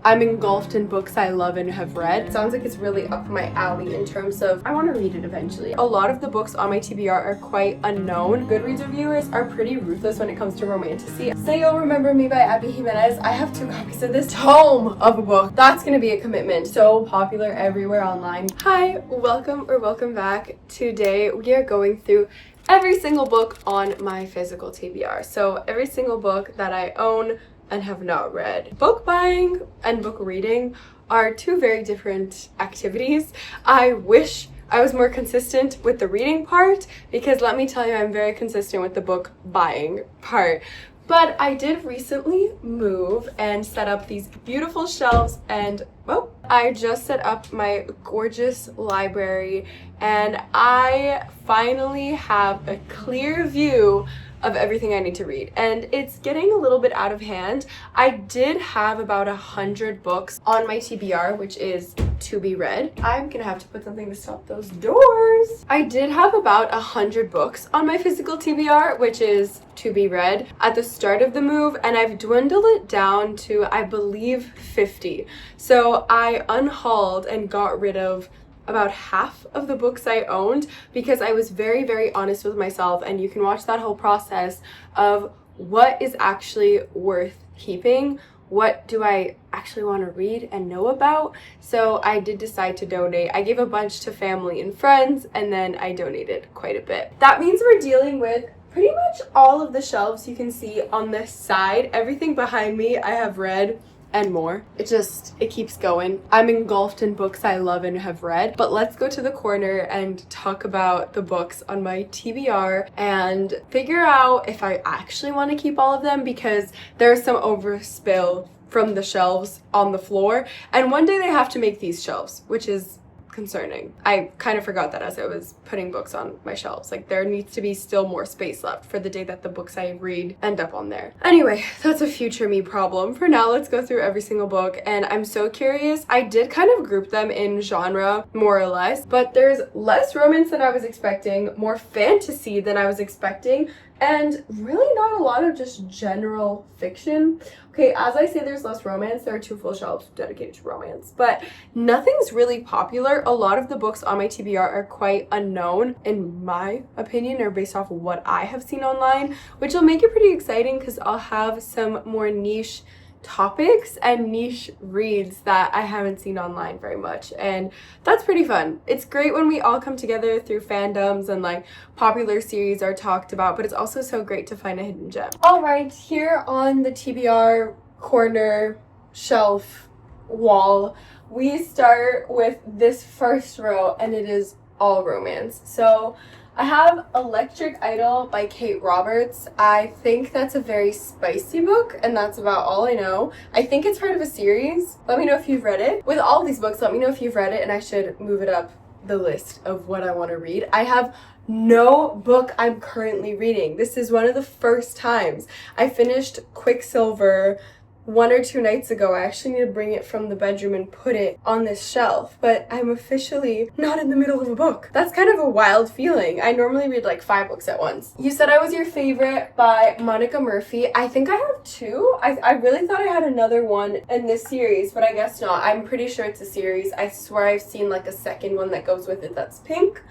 I'm engulfed in books I love and have read. Sounds like it's really up my alley in terms of I want to read it eventually. A lot of the books on my TBR are quite unknown. Goodreads reviewers are pretty ruthless when it comes to romantasy. Say You'll Remember Me by Abby Jimenez. I have 2 copies of this tome of a book. That's gonna be a commitment. So popular everywhere online. Hi, welcome back. Today we are going through every single book on my physical TBR. So every single book that I own and have not read. Book buying and book reading are 2 very different activities. I wish I was more consistent with the reading part, because let me tell you, I'm very consistent with the book buying part. But I did recently move and set up these beautiful shelves, and well, I just set up my gorgeous library and I finally have a clear view of everything I need to read, and it's getting a little bit out of hand. I did have about 100 books on my TBR, which is to be read. I'm gonna have to put something to stop those doors. I did have about 100 books on my physical TBR, which is to be read at the start of the move, and I've dwindled it down to, I believe, 50. So I unhauled and got rid of about half of the books I owned, because I was very, very honest with myself, and you can watch that whole process of what is actually worth keeping, what do I actually want to read and know about. So I did decide to donate. I gave a bunch to family and friends, and then I donated quite a bit. That means we're dealing with pretty much all of the shelves you can see on this side. Everything behind me I have read and more. It keeps going. I'm engulfed in books I love and have read. But let's go to the corner and talk about the books on my TBR and figure out if I actually want to keep all of them, because there's some overspill from the shelves on the floor, and one day they have to make these shelves, which is concerning. I kind of forgot that as I was putting books on my shelves. Like, there needs to be still more space left for the day that the books I read end up on there. Anyway, that's a future me problem. For now, let's go through every single book, and I'm so curious. I did kind of group them in genre, more or less, but there's less romance than I was expecting, more fantasy than I was expecting, and really not a lot of just general fiction. Okay, as I say there's less romance, there are 2 full shelves dedicated to romance, but nothing's really popular. A lot of the books on my TBR are quite unknown, in my opinion, or based off of what I have seen online, which will make it pretty exciting because I'll have some more niche topics and niche reads that I haven't seen online very much, and that's pretty fun. It's great when we all come together through fandoms and like popular series are talked about, but it's also so great to find a hidden gem. All right, here on the TBR corner shelf wall, we start with this first row, and it is all romance. So I have Electric Idol by Kate Roberts. I think that's a very spicy book, and that's about all I know. I think it's part of a series. Let me know if you've read it. With all these books, let me know if you've read it, and I should move it up the list of what I want to read. I have no book I'm currently reading. This is one of the first times. I finished Quicksilver 1 or 2 nights ago. I actually need to bring it from the bedroom and put it on this shelf, but I'm officially not in the middle of a book. That's kind of a wild feeling. I normally read like 5 books at once. You Said I Was Your Favorite by Monica Murphy. I think I have 2. I really thought I had another one in this series, but I guess not. I'm pretty sure it's a series. I swear I've seen like a second one that goes with it that's pink.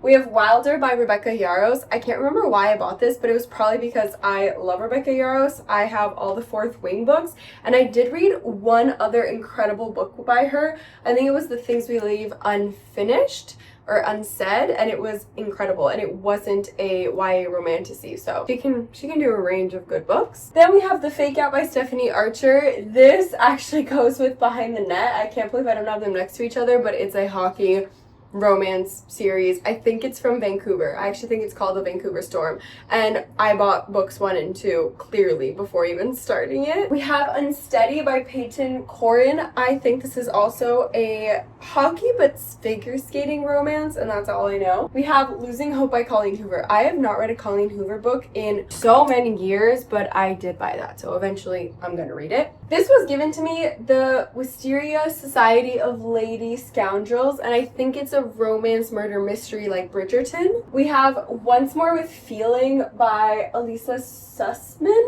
We have Wilder by Rebecca Yarros. I can't remember why I bought this, but it was probably because I love Rebecca Yarros. I have all the Fourth Wing books, and I did read one other incredible book by her. I think it was The Things We Leave Unfinished or Unsaid, and it was incredible, and it wasn't a YA romantasy, so she can do a range of good books. Then we have The Fake Out by Stephanie Archer. This actually goes with Behind the Net. I can't believe I don't have them next to each other, but it's a hockey romance series. I think it's from Vancouver. I actually think it's called The Vancouver Storm, and I bought books 1 and 2 clearly before even starting it. We have Unsteady by Peyton Corin. I think this is also a hockey but figure skating romance, and that's all I know. We have Losing Hope by Colleen Hoover. I have not read a Colleen Hoover book in so many years, but I did buy that, so eventually I'm gonna read it. This was given to me, The Wisteria Society of Lady Scoundrels, and I think it's a a romance murder mystery like Bridgerton. We have Once More with Feeling by Elisa Sussman.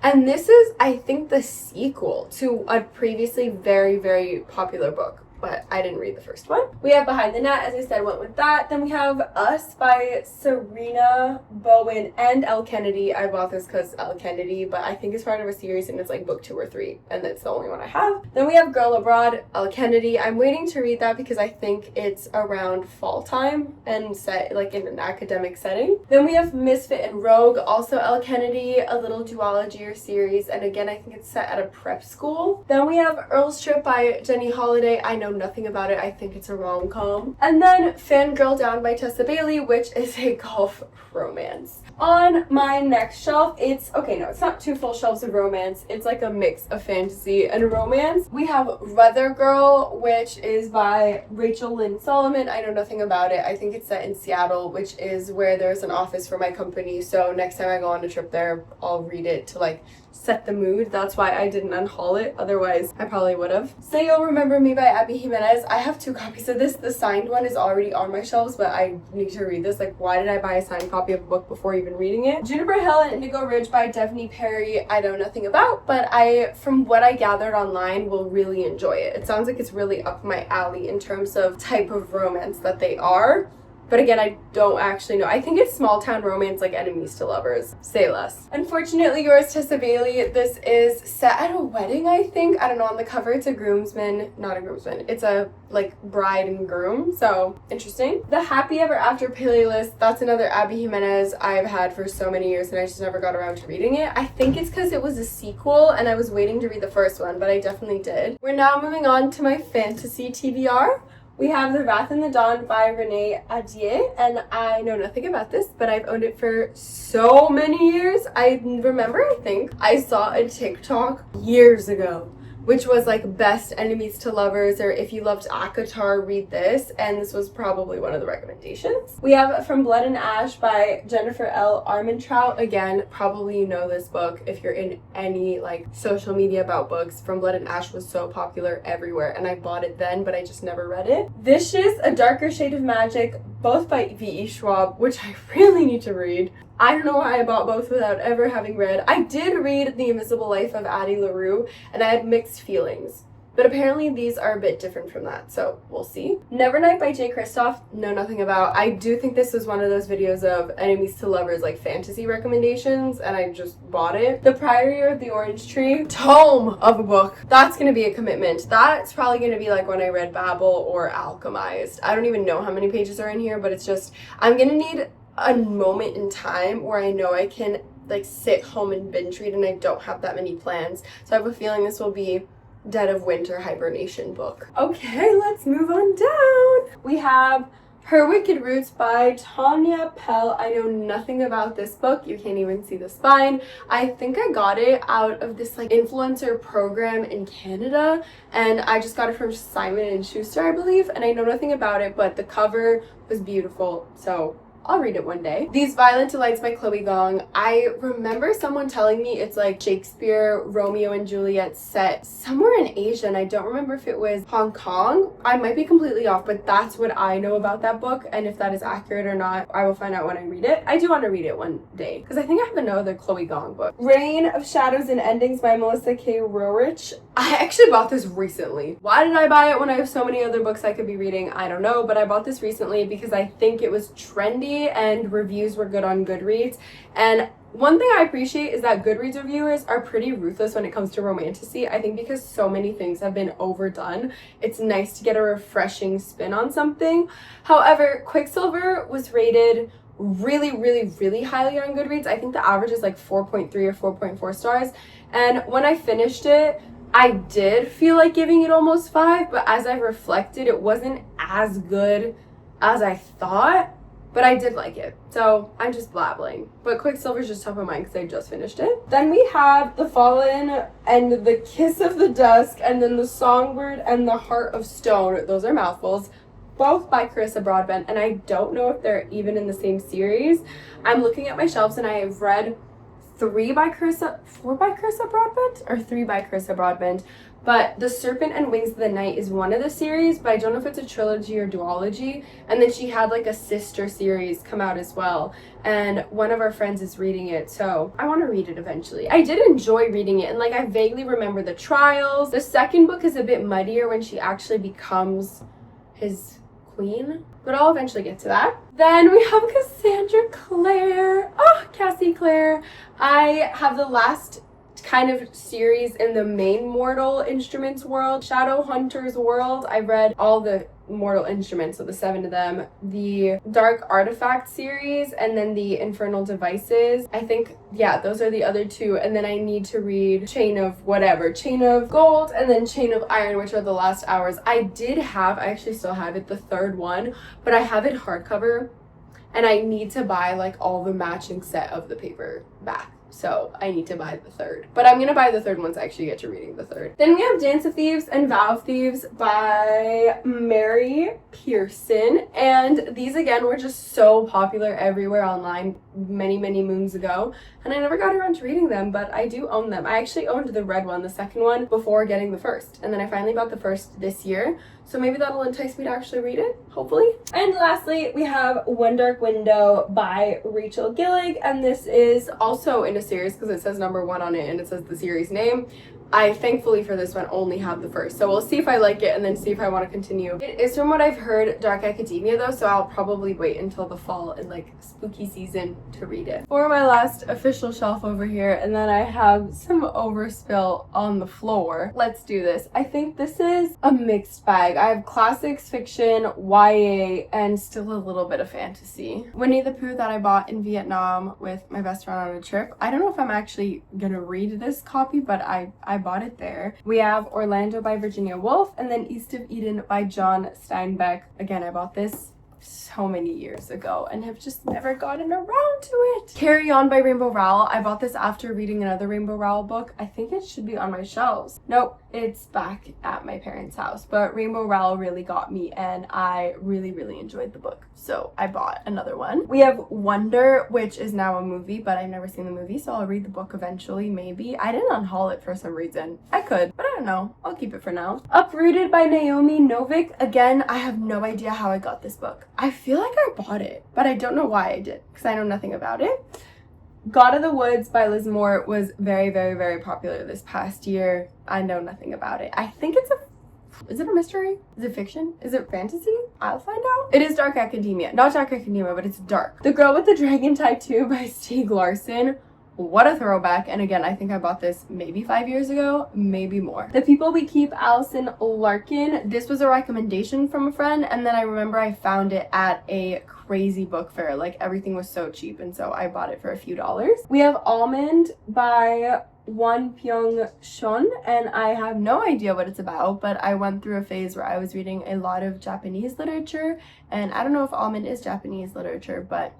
And this is, I think, the sequel to a previously very, very popular book, but I didn't read the first one. We have Behind the Net, as I said, went with that. Then we have Us by Serena Bowen and Elle Kennedy. I bought this because Elle Kennedy, but I think it's part of a series and it's like book 2 or 3, and that's the only one I have. Then we have Girl Abroad, Elle Kennedy. I'm waiting to read that because I think it's around fall time and set like in an academic setting. Then we have Misfit and Rogue, also Elle Kennedy, a little duology or series, and again, I think it's set at a prep school. Then we have Earl's Trip by Jenny Holiday. I know nothing about it. I think it's a rom-com. And then Fangirl Down by Tessa Bailey, which is a golf romance. On my next shelf, it's not 2 full shelves of romance. It's like a mix of fantasy and romance. We have Weather Girl, which is by Rachel Lynn Solomon. I know nothing about it. I think it's set in Seattle, which is where there's an office for my company. So next time I go on a trip there, I'll read it to like set the mood. That's why I didn't unhaul it. Otherwise, I probably would have. Say You'll Remember Me by Abby Jimenez. I have 2 copies of this. The signed one is already on my shelves, but I need to read this. Like, why did I buy a signed copy of a book before even reading it? Juniper Hill and Indigo Ridge by Devney Perry. I know nothing about, but from what I gathered online, will really enjoy it. It sounds like it's really up my alley in terms of type of romance that they are. But again, I don't actually know. I think it's small town romance, like Enemies to Lovers. Say less. Unfortunately Yours, Tessa Bailey. This is set at a wedding, I think. I don't know. On the cover, it's a groomsman. Not a groomsman. It's a, like, bride and groom. So, interesting. The Happy Ever After playlist. That's another Abby Jimenez I've had for so many years, and I just never got around to reading it. I think it's because it was a sequel, and I was waiting to read the first one, but I definitely did. We're now moving on to my fantasy TBR. We have The Wrath in the Dawn by Renee Ahdieh, and I know nothing about this, but I've owned it for so many years. I remember, I think, I saw a TikTok years ago, which was like best enemies to lovers, or if you loved ACOTAR, read this, and this was probably one of the recommendations. We have From Blood and Ash by Jennifer L. Armentrout. Again, probably you know this book if you're in any like social media about books. From Blood and Ash was so popular everywhere, and I bought it then, but I just never read it. Vicious, A Darker Shade of Magic, both by V.E. Schwab, which I really need to read. I don't know why I bought both without ever having read. I did read The Invisible Life of Addie LaRue, and I had mixed feelings. But apparently these are a bit different from that, so we'll see. Nevernight by Jay Kristoff, know nothing about. I do think this was one of those videos of enemies to lovers, like fantasy recommendations, and I just bought it. The Priory of the Orange Tree, tome of a book. That's gonna be a commitment. That's probably gonna be like when I read Babel or Alchemized. I don't even know how many pages are in here, but it's just, I'm gonna need a moment in time where I know I can like sit home and binge read, and I don't have that many plans. So I have a feeling this will be Dead of Winter hibernation book. Okay, let's move on down. We have Her Wicked Roots by Tanya Pell. I know nothing about this book. You can't even see the spine. I think I got it out of this like influencer program in Canada, and I just got it from Simon and Schuster, I believe, and I know nothing about it, but the cover was beautiful, so I'll read it one day. These Violent Delights by Chloe Gong. I remember someone telling me it's like Shakespeare, Romeo and Juliet set somewhere in Asia, and I don't remember if it was Hong Kong. I might be completely off, but that's what I know about that book, and if that is accurate or not, I will find out when I read it. I do want to read it one day, because I think I have another Chloe Gong book. Reign of Shadows and Endings by Melissa K. Rorich. I actually bought this recently. Why did I buy it when I have so many other books I could be reading? I don't know, but I bought this recently because I think it was trendy and reviews were good on Goodreads. And one thing I appreciate is that Goodreads reviewers are pretty ruthless when it comes to romantasy. I think because so many things have been overdone, it's nice to get a refreshing spin on something. However, Quicksilver was rated really highly on Goodreads. I think the average is like 4.3 or 4.4 stars. And when I finished it, I did feel like giving it almost 5, but as I reflected, it wasn't as good as I thought. But I did like it, so I'm just blabbling. But Quicksilver's just top of mind because I just finished it. Then we have The Fallen and The Kiss of the Dusk, and then The Songbird and The Heart of Stone. Those are mouthfuls. Both by Carissa Broadbent, and I don't know if they're even in the same series. I'm looking at my shelves, and I have read 4 by Carissa Broadbent, or 3 by Carissa Broadbent. But The Serpent and Wings of the Night is one of the series, but I don't know if it's a trilogy or duology. And then she had like a sister series come out as well, and one of our friends is reading it, so I want to read it eventually. I did enjoy reading it, and like I vaguely remember the trials. The second book is a bit muddier when she actually becomes his queen, but I'll eventually get to that. Then we have Cassandra Clare. Oh, Cassie Clare. I have the last kind of series in the main Mortal Instruments world, Shadow Hunters world. I read all the Mortal Instruments, so the 7 of them, the Dark Artifact series, and then the Infernal Devices. I think, yeah, those are the other 2. And then I need to read Chain of Gold, and then Chain of Iron, which are the last hours. I actually still have it, the 3rd one, but I have it hardcover, and I need to buy like all the matching set of the paperback. So I need to buy the 3rd. But I'm going to buy the 3rd once I actually get to reading the 3rd. Then we have Dance of Thieves and Vow of Thieves by Mary Pearson. And these, again, were just so popular everywhere online many, many moons ago. And I never got around to reading them, but I do own them. I actually owned the red one, the 2nd one, before getting the 1st. And then I finally bought the 1st this year. So maybe that'll entice me to actually read it, hopefully. And lastly, we have One Dark Window by Rachel Gillig. And this is also in a series because it says number 1 on it and it says the series name. I thankfully for this one only have the 1st, so we'll see if I like it and then see if I want to continue. It is, from what I've heard, Dark Academia though, so I'll probably wait until the fall and like spooky season to read it. For my last official shelf over here, and then I have some overspill on the floor. Let's do this. I think this is a mixed bag. I have classics, fiction, YA, and still a little bit of fantasy. Winnie the Pooh that I bought in Vietnam with my best friend on a trip. I don't know if I'm actually gonna read this copy, but I bought it there. We have Orlando by Virginia Woolf, and then East of Eden by John Steinbeck. Again, I bought this so many years ago and have just never gotten around to it. Carry On by Rainbow Rowell. I bought this after reading another Rainbow Rowell book. I think it should be on my shelves. Nope, it's back at my parents' house. But Rainbow Rowell really got me, and I really, really enjoyed the book. So I bought another one. We have Wonder, which is now a movie, but I've never seen the movie, so I'll read the book eventually, maybe. I didn't unhaul it for some reason. I could, but I don't know. I'll keep it for now. Uprooted by Naomi Novik. Again, I have no idea how I got this book. I feel like I bought it, but I don't know why I did, because I know nothing about it. God of the Woods by Liz Moore was very, very, very popular this past year. I know nothing about it. I think is it a mystery? Is it fiction? Is it fantasy? I'll find out. It is Dark Academia. Not Dark Academia, but it's dark. The Girl with the Dragon Tattoo by Stieg Larsson. What a throwback. And again, I think I bought this maybe 5 years ago, maybe more. The People We Keep, Allison Larkin. This was a recommendation from a friend, and then I remember I found it at a crazy book fair. Like, everything was so cheap, and so I bought it for a few dollars. We have Almond by Won Pyung Shun, and I have no idea what it's about, but I went through a phase where I was reading a lot of Japanese literature, and I don't know if Almond is Japanese literature, but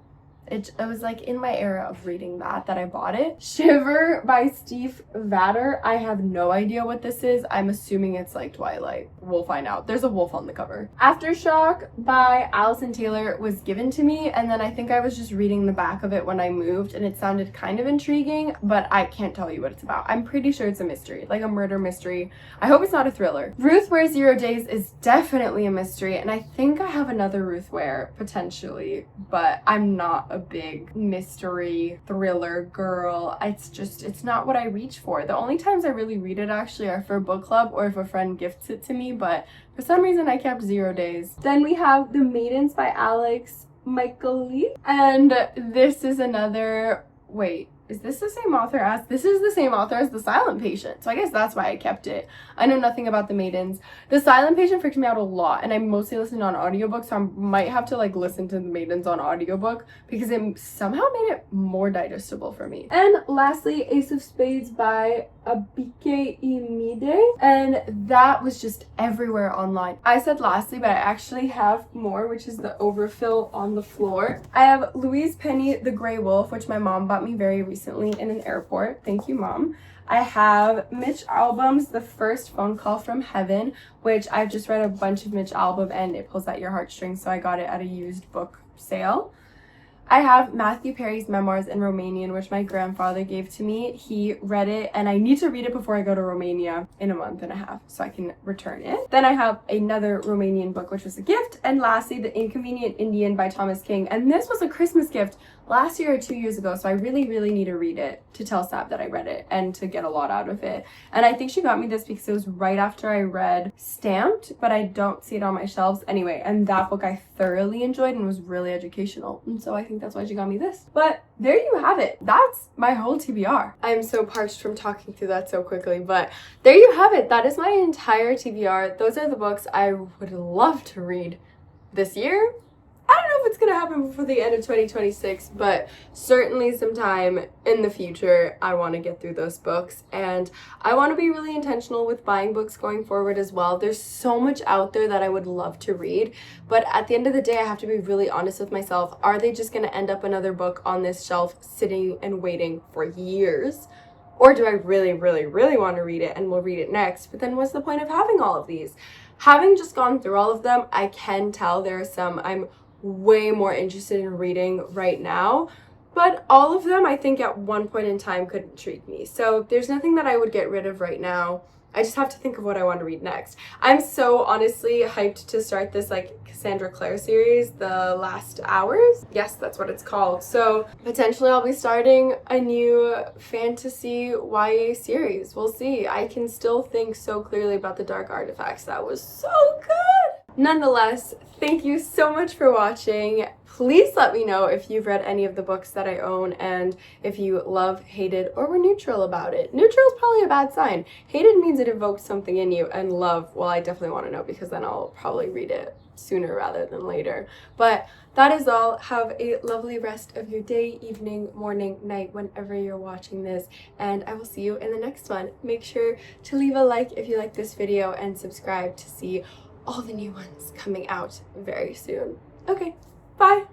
it was like in my era of reading that I bought it. Shiver by Steve Vader. I have no idea what this is. I'm assuming it's like Twilight. We'll find out. There's a wolf on the cover. Aftershock by Allison Taylor was given to me, and then I think I was just reading the back of it when I moved, and it sounded kind of intriguing, but I can't tell you what it's about. I'm pretty sure it's a mystery, like a murder mystery. I hope it's not a thriller. Ruth Wears 0 Days is definitely a mystery, and I think I have another Ruth Wear potentially, but I'm not a big mystery thriller girl. It's not what I reach for. The only times I really read it actually are for book club or if a friend gifts it to me, but for some reason I kept 0 Days. Then we have The Maidens by Alex Michaeli, and this is another, wait, is this the same author as, this is the same author as The Silent Patient, so I guess that's why I kept it. I know nothing about The Maidens. The Silent Patient freaked me out a lot, and I mostly listened on audiobook, so I might have to like listen to The Maidens on audiobook because it somehow made it more digestible for me. And lastly, Ace of Spades by Abike Imide, and that was just everywhere online. I said lastly, but I actually have more, which is the overfill on the floor. I have Louise Penny, The Grey Wolf, which my mom bought me very recently in an airport. Thank you, Mom. I have Mitch Albom's The First Phone Call from Heaven, which I've just read a bunch of Mitch Albom, and it pulls at your heartstrings, so I got it at a used book sale. I have Matthew Perry's memoirs in Romanian, which my grandfather gave to me. He read it, and I need to read it before I go to Romania in a month and a half so I can return it. Then I have another Romanian book, which was a gift. And lastly, The Inconvenient Indian by Thomas King. And this was a Christmas gift last year or 2 years ago, so I really need to read it to tell Sab that I read it and to get a lot out of it. And I think she got me this because it was right after I read Stamped, but I don't see it on my shelves anyway. And that book I thoroughly enjoyed and was really educational, and so I think that's why she got me this. But there you have it. That's my whole TBR. I'm so parched from talking through that so quickly, but there you have it. That is my entire TBR. Those are the books I would love to read this year. I don't know if it's gonna happen before the end of 2026, but certainly sometime in the future I want to get through those books, and I want to be really intentional with buying books going forward as well. There's so much out there that I would love to read, but at the end of the day I have to be really honest with myself. Are they just gonna end up another book on this shelf sitting and waiting for years? Or do I really want to read it and we'll read it next? But then what's the point of having all of these? Having just gone through all of them, I can tell there are some I'm way more interested in reading right now, but all of them I think at one point in time could intrigue me. So there's nothing that I would get rid of right now. I just have to think of what I want to read next. I'm so honestly hyped to start this like Cassandra Clare series, The Last Hours. Yes, that's what it's called. So potentially I'll be starting a new fantasy YA series. We'll see. I can still think so clearly about The Dark Artifacts. That was so good. Nonetheless, thank you so much for watching. Please let me know if you've read any of the books that I own and if you love, hated, or were neutral about it. Neutral is probably a bad sign. Hated means it evoked something in you, and love, well, I definitely want to know because then I'll probably read it sooner rather than later. But that is all. Have a lovely rest of your day, evening, morning, night, whenever you're watching this, and I will see you in the next one. Make sure to leave a like if you like this video and subscribe to see all the new ones coming out very soon. Okay, bye!